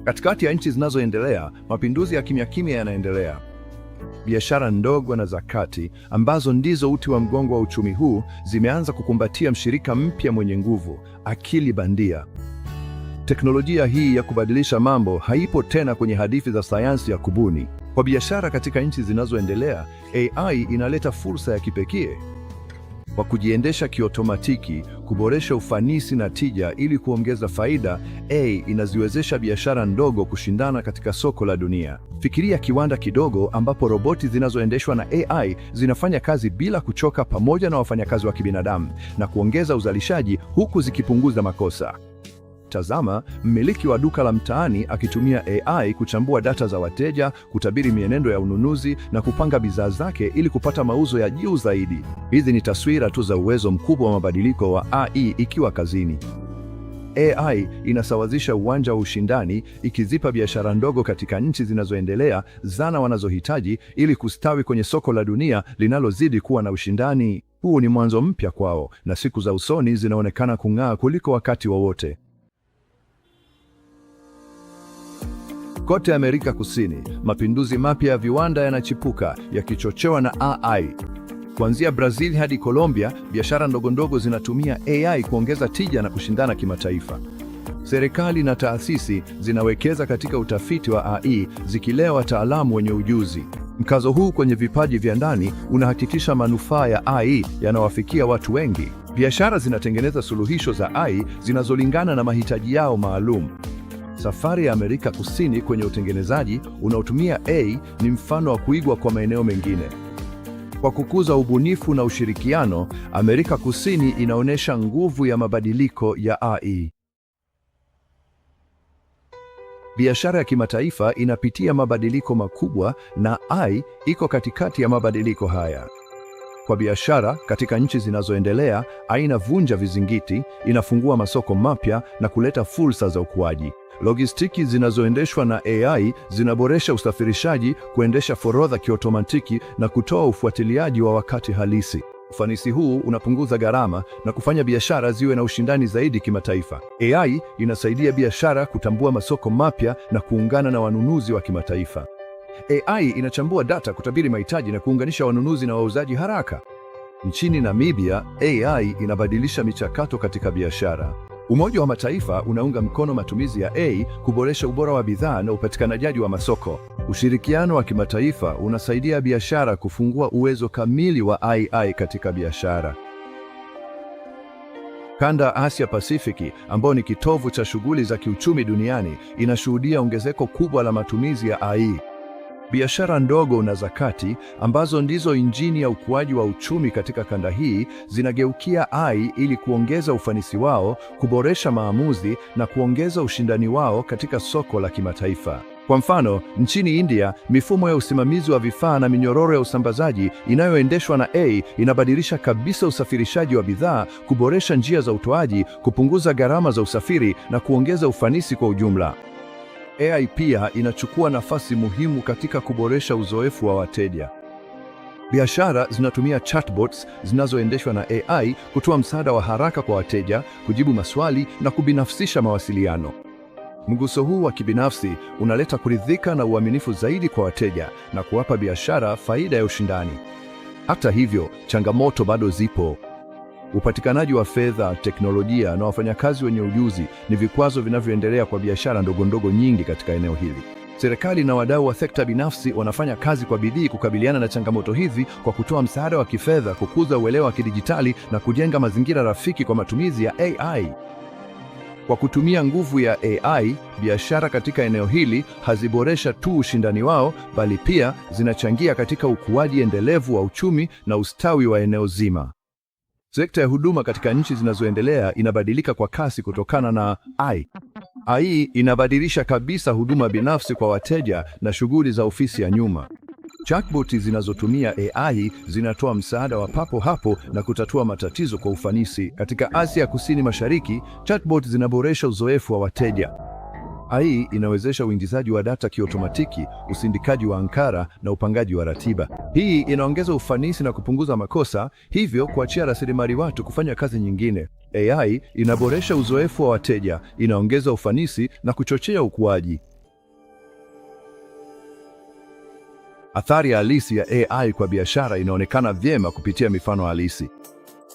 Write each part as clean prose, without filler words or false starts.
Katikati ya nchi zinazoendelea, mapinduzi ya kimya kimya yanaendelea. Biashara ndogo na za kati, ambazo ndizo uti wa mgongo wa uchumi huu, zimeanza kukumbatia mshirika mpya mwenye nguvu: akili bandia. Teknolojia hii ya kubadilisha mambo haipo tena kwenye hadithi za sayansi ya kubuni. Kwa biashara katika nchi zinazoendelea, AI inaleta fursa ya kipekee. Kwa kujiendesha kiotomatiki, kuboresha ufanisi na tija ili kuongeza faida, AI inaziwezesha biashara ndogo kushindana katika soko la dunia. Fikiria kiwanda kidogo ambapo roboti zinazoendeshwa na AI zinafanya kazi bila kuchoka pamoja na wafanyakazi wa kibinadamu na kuongeza uzalishaji huku zikipunguza makosa. Tazama, mmiliki wa duka la mtaani akitumia AI kuchambua data za wateja, kutabiri mienendo ya ununuzi na kupanga bidhaa zake ili kupata mauzo ya juu zaidi. Hizi ni taswira tu za uwezo mkubwa wa mabadiliko wa AI ikiwa kazini. AI inasawazisha uwanja wa ushindani, ikizipa biashara ndogo katika nchi zinazoendelea zana wanazohitaji ili kustawi kwenye soko la dunia linalozidi kuwa na ushindani. Huu ni mwanzo mpya kwao, na siku za usoni zinaonekana kung'aa kuliko wakati wowote. Kote Amerika Kusini, mapinduzi mapya ya viwanda yanachipuka, yakichochewa na AI. Kuanzia Brazil hadi Colombia, biashara ndogondogo zinatumia AI kuongeza tija na kushindana kimataifa. Serikali na taasisi zinawekeza katika utafiti wa AI, zikilea wataalamu wenye ujuzi. Mkazo huu kwenye vipaji vya ndani unahakikisha manufaa ya AI yanawafikia watu wengi. Biashara zinatengeneza suluhisho za AI zinazolingana na mahitaji yao maalum. Safari ya Amerika Kusini kwenye utengenezaji unaotumia AI ni mfano wa kuigwa kwa maeneo mengine. Kwa kukuza ubunifu na ushirikiano, Amerika Kusini inaonyesha nguvu ya mabadiliko ya AI. Biashara ya kimataifa inapitia mabadiliko makubwa na AI iko katikati ya mabadiliko haya. Kwa biashara katika nchi zinazoendelea, AI inavunja vizingiti, inafungua masoko mapya na kuleta fursa za ukuaji. Logistiki zinazoendeshwa na AI zinaboresha usafirishaji, kuendesha forodha kiotomatiki na kutoa ufuatiliaji wa wakati halisi. Ufanisi huu unapunguza gharama na kufanya biashara ziwe na ushindani zaidi kimataifa. AI inasaidia biashara kutambua masoko mapya na kuungana na wanunuzi wa kimataifa. AI inachambua data, kutabiri mahitaji na kuunganisha wanunuzi na wauzaji haraka. Nchini Namibia, AI inabadilisha michakato katika biashara. Umoja wa Mataifa unaunga mkono matumizi ya AI kuboresha ubora wa bidhaa na upatikanaji wa masoko. Ushirikiano wa kimataifa unasaidia biashara kufungua uwezo kamili wa AI katika biashara. Kanda Asia Pasifiki, ambao ni kitovu cha shughuli za kiuchumi duniani, inashuhudia ongezeko kubwa la matumizi ya AI. Biashara ndogo na za kati, ambazo ndizo injini ya ukuaji wa uchumi katika kanda hii, zinageukia AI ili kuongeza ufanisi wao, kuboresha maamuzi na kuongeza ushindani wao katika soko la kimataifa. Kwa mfano, nchini India, mifumo ya usimamizi wa vifaa na minyororo ya usambazaji inayoendeshwa na AI inabadilisha kabisa usafirishaji wa bidhaa, kuboresha njia za utoaji, kupunguza gharama za usafiri na kuongeza ufanisi kwa ujumla. AI pia inachukua nafasi muhimu katika kuboresha uzoefu wa wateja. Biashara zinatumia chatbots zinazoendeshwa na AI kutoa msaada wa haraka kwa wateja, kujibu maswali na kubinafsisha mawasiliano. Mguso huu wa kibinafsi unaleta kuridhika na uaminifu zaidi kwa wateja na kuwapa biashara faida ya ushindani. Hata hivyo, changamoto bado zipo. Upatikanaji wa fedha, teknolojia na wafanyakazi wenye ujuzi ni vikwazo vinavyoendelea kwa biashara ndogondogo nyingi katika eneo hili. Serikali na wadau wa sekta binafsi wanafanya kazi kwa bidii kukabiliana na changamoto hizi kwa kutoa msaada wa kifedha, kukuza uelewa wa kidijitali na kujenga mazingira rafiki kwa matumizi ya AI. Kwa kutumia nguvu ya AI, biashara katika eneo hili haziboresha tu ushindani wao, bali pia zinachangia katika ukuaji endelevu wa uchumi na ustawi wa eneo zima. Sekta ya huduma katika nchi zinazoendelea inabadilika kwa kasi kutokana na AI. AI inabadilisha kabisa huduma binafsi kwa wateja na shughuli za ofisi ya nyuma. Chatbot zinazotumia AI zinatoa msaada wa papo hapo na kutatua matatizo kwa ufanisi. Katika Asia Kusini Mashariki, chatbot zinaboresha uzoefu wa wateja. AI inawezesha uingizaji wa data kiotomatiki, usindikaji wa ankara na upangaji wa ratiba. Hii inaongeza ufanisi na kupunguza makosa, hivyo kuachia rasilimali watu kufanya kazi nyingine. AI inaboresha uzoefu wa wateja, inaongeza ufanisi na kuchochea ukuaji. Athari halisi ya AI kwa biashara inaonekana vyema kupitia mifano halisi.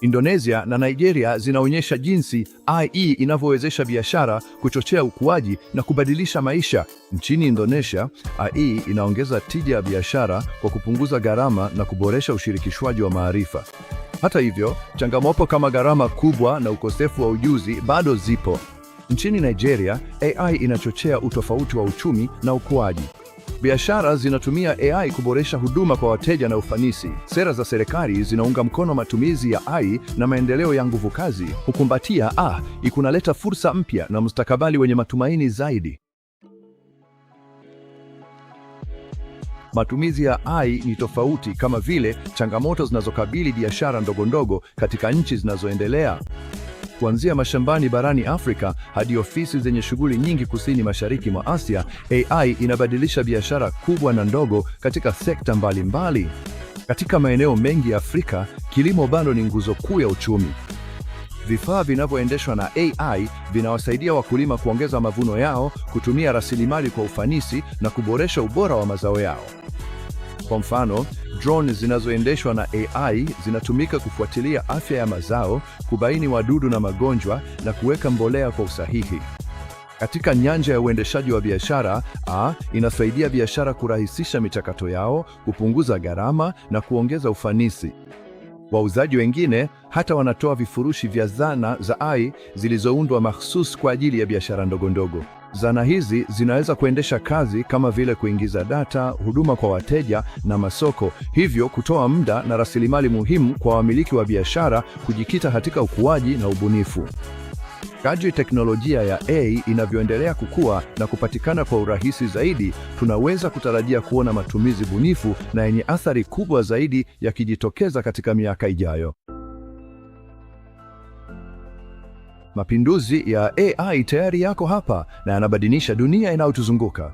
Indonesia na Nigeria zinaonyesha jinsi AI inavyowezesha biashara kuchochea ukuaji na kubadilisha maisha. Nchini Indonesia, AI inaongeza tija ya biashara kwa kupunguza gharama na kuboresha ushirikishwaji wa maarifa. Hata hivyo, changamoto kama gharama kubwa na ukosefu wa ujuzi bado zipo. Nchini Nigeria, AI inachochea utofauti wa uchumi na ukuaji. Biashara zinatumia AI kuboresha huduma kwa wateja na ufanisi. Sera za serikali zinaunga mkono matumizi ya AI na maendeleo ya nguvu kazi, hukumbatia kunaleta fursa mpya na mustakabali wenye matumaini zaidi. Matumizi ya AI ni tofauti, kama vile changamoto zinazokabili biashara ndogondogo katika nchi zinazoendelea. Kuanzia mashambani barani Afrika hadi ofisi zenye shughuli nyingi kusini mashariki mwa Asia, AI inabadilisha biashara kubwa na ndogo katika sekta mbalimbali. Katika maeneo mengi ya Afrika, kilimo bado ni nguzo kuu ya uchumi. Vifaa vinavyoendeshwa na AI vinawasaidia wakulima kuongeza mavuno yao, kutumia rasilimali kwa ufanisi na kuboresha ubora wa mazao yao. Kwa mfano, drone zinazoendeshwa na AI zinatumika kufuatilia afya ya mazao, kubaini wadudu na magonjwa na kuweka mbolea kwa usahihi. Katika nyanja ya uendeshaji wa biashara, inasaidia biashara kurahisisha michakato yao, kupunguza gharama na kuongeza ufanisi. Wauzaji wengine hata wanatoa vifurushi vya zana za AI zilizoundwa mahsusi kwa ajili ya biashara ndogondogo. Zana hizi zinaweza kuendesha kazi kama vile kuingiza data, huduma kwa wateja na masoko, hivyo kutoa muda na rasilimali muhimu kwa wamiliki wa biashara kujikita katika ukuaji na ubunifu. Kadri teknolojia ya AI inavyoendelea kukua na kupatikana kwa urahisi zaidi, tunaweza kutarajia kuona matumizi bunifu na yenye athari kubwa zaidi yakijitokeza katika miaka ijayo. Mapinduzi ya AI tayari yako hapa na yanabadilisha dunia inayotuzunguka.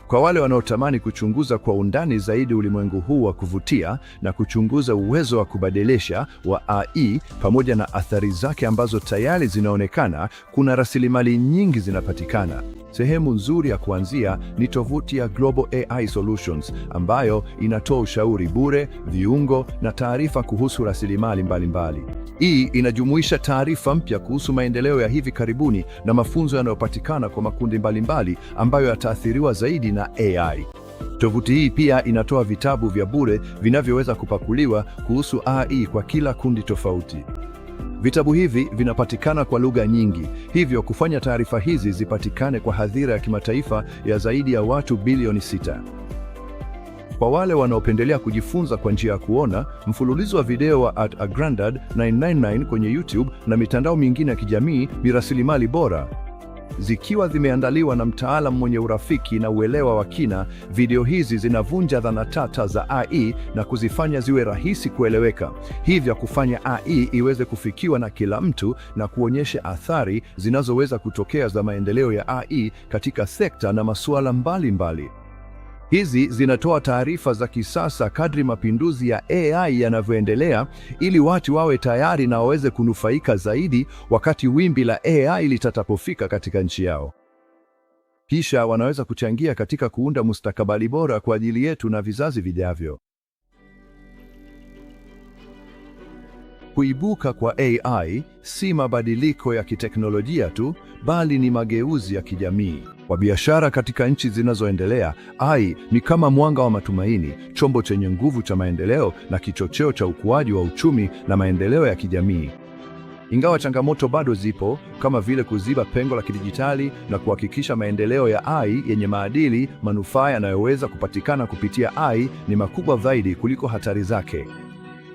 Kwa wale wanaotamani kuchunguza kwa undani zaidi ulimwengu huu wa kuvutia na kuchunguza uwezo wa kubadilisha wa AI pamoja na athari zake ambazo tayari zinaonekana, kuna rasilimali nyingi zinapatikana. Sehemu nzuri ya kuanzia ni tovuti ya Global AI Solutions ambayo inatoa ushauri bure, viungo na taarifa kuhusu rasilimali mbalimbali. Hii inajumuisha taarifa mpya kuhusu maendeleo ya hivi karibuni na mafunzo yanayopatikana kwa makundi mbalimbali ambayo yataathiriwa zaidi na AI. Tovuti hii pia inatoa vitabu vya bure vinavyoweza kupakuliwa kuhusu AI kwa kila kundi tofauti. Vitabu hivi vinapatikana kwa lugha nyingi, hivyo kufanya taarifa hizi zipatikane kwa hadhira ya kimataifa ya zaidi ya watu bilioni 6. Kwa wale wanaopendelea kujifunza kwa njia ya kuona, mfululizo wa video wa @agrandad999 kwenye YouTube na mitandao mingine ya kijamii ni rasilimali bora. Zikiwa zimeandaliwa na mtaalamu mwenye urafiki na uelewa wa kina, video hizi zinavunja dhana tata za AI na kuzifanya ziwe rahisi kueleweka, hivyo kufanya AI iweze kufikiwa na kila mtu na kuonyesha athari zinazoweza kutokea za maendeleo ya AI katika sekta na masuala mbalimbali. Hizi zinatoa taarifa za kisasa kadri mapinduzi ya AI yanavyoendelea, ili watu wawe tayari na waweze kunufaika zaidi wakati wimbi la AI litatapofika katika nchi yao. Kisha wanaweza kuchangia katika kuunda mustakabali bora kwa ajili yetu na vizazi vijavyo. Kuibuka kwa AI si mabadiliko ya kiteknolojia tu, bali ni mageuzi ya kijamii. Kwa biashara katika nchi zinazoendelea, AI ni kama mwanga wa matumaini, chombo chenye nguvu cha maendeleo na kichocheo cha ukuaji wa uchumi na maendeleo ya kijamii. Ingawa changamoto bado zipo, kama vile kuziba pengo la kidijitali na kuhakikisha maendeleo ya AI yenye maadili, manufaa yanayoweza kupatikana kupitia AI ni makubwa zaidi kuliko hatari zake.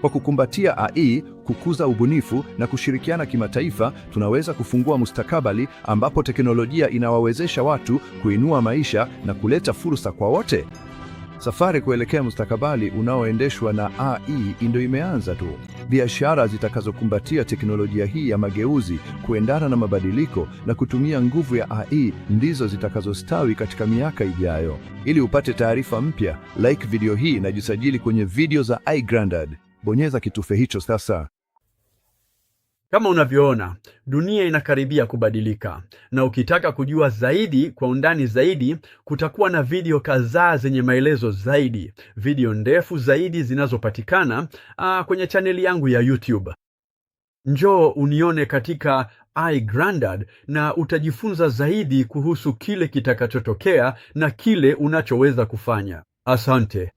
Kwa kukumbatia AI, kukuza ubunifu na kushirikiana kimataifa, tunaweza kufungua mustakabali ambapo teknolojia inawawezesha watu kuinua maisha na kuleta fursa kwa wote. Safari kuelekea mustakabali unaoendeshwa na AI ndio imeanza tu. Biashara zitakazokumbatia teknolojia hii ya mageuzi, kuendana na mabadiliko na kutumia nguvu ya AI ndizo zitakazostawi katika miaka ijayo. Ili upate taarifa mpya, like video hii na jisajili kwenye video za iGrandad. Bonyeza kitufe hicho sasa. Kama unavyoona, dunia inakaribia kubadilika, na ukitaka kujua zaidi kwa undani zaidi, kutakuwa na video kadhaa zenye maelezo zaidi, video ndefu zaidi zinazopatikana kwenye chaneli yangu ya YouTube. Njoo unione katika iGrandad na utajifunza zaidi kuhusu kile kitakachotokea na kile unachoweza kufanya. Asante.